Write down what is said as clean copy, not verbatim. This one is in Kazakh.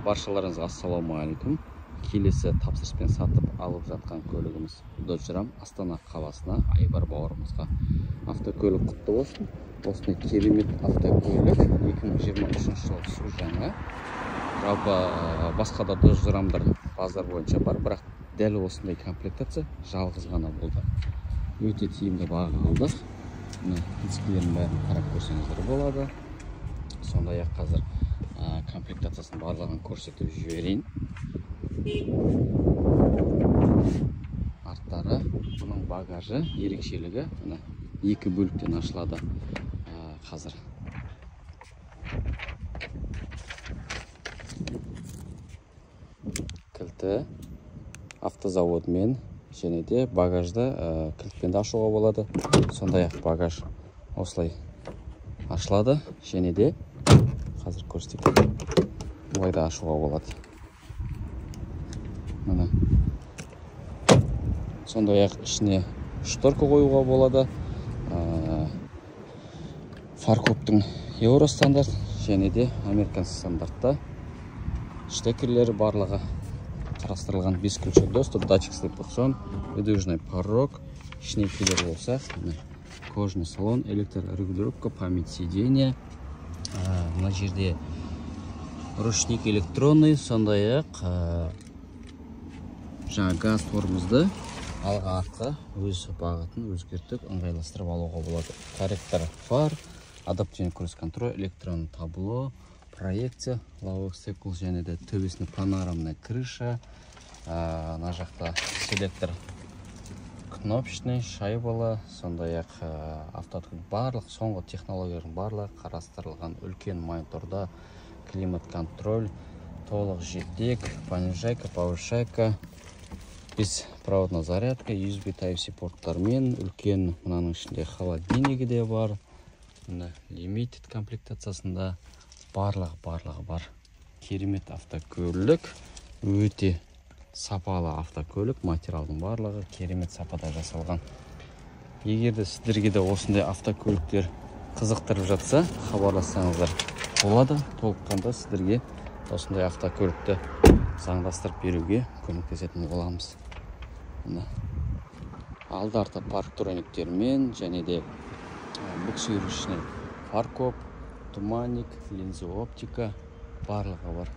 Баршаларыңызға ассалаумағалейкум. Келесі тапсырыспен сатып алып жатқан көлігіміз Dodge Ram Астана қаласына Айбар бауырымызға автокөлік құтты болсын. Осындай керемет автокөлік 2023 жылы су жаңа. Жалпы басқа да Dodge Ram'дар базар бойынша бар, бірақ дәл осындай комплектация жалғыз ғана болды. Өте тиімді баға алдық. Дискілердің бәрін қарап көрсеңіздер болады. Сондай-ақ қазір комплектациясын барлығын көрсетіп жіберейін. Арттары, бұның багажы ерекшелігі екі бөліктен ашылады қазір. Кілті автозаводмен және де багажды кілтпен де ашуға болады. Сондай-ақ багаж осылай ашылады және де қазір көрсетейін. Бұлай да ашуға болады. Сондай-ақ ішіне шторка қоюға болады. Фаркоптың еуро стандарт және де американ стандартта. Штекерлері барлығы қарастырылған. 5 ключик доступ, датчик слепосон, выдвижной порог. Ішіне келер болсақ, кожаный салон, электрорегулировка, память сидения. Мына жерде ручник электронный, сондай-ақ жаңа газ торымызды алға артқа өз бағытын өзгертіп ыңғайластырып алуға болады. Корректор фар, адаптивный круиз-контроль, электронный табло, проекция, лобовой стекол және де төбесіне панорамная крыша. Мына жақта селектор кнопочный, шайбалы, сондай-ақ автотүрдің барлық соңғы технологиялардың барлығы қарастырылған. Үлкен мониторда климат контроль, толық жетек, понижайка, повышайка, беспроводная зарядка, USB Type-C порттармен, үлкен мынаның ішінде холодильнигі де бар. Limited комплектациясында барлығы бар. Керемет автокөлік, өте сапалы автокөлік, материалдың барлығы керемет сапада жасалған. Егерде сіздерге де осындай автокөліктер қызықтырып жатса, хабарлассаңыздар болады. Толыққанда сіздерге осындай автокөлікті заңдастырып беруге көмектесетін боламыз. Алды арты парктрониктермен және де буксирующий фаркоп, туманник, линза оптика барлығы бар.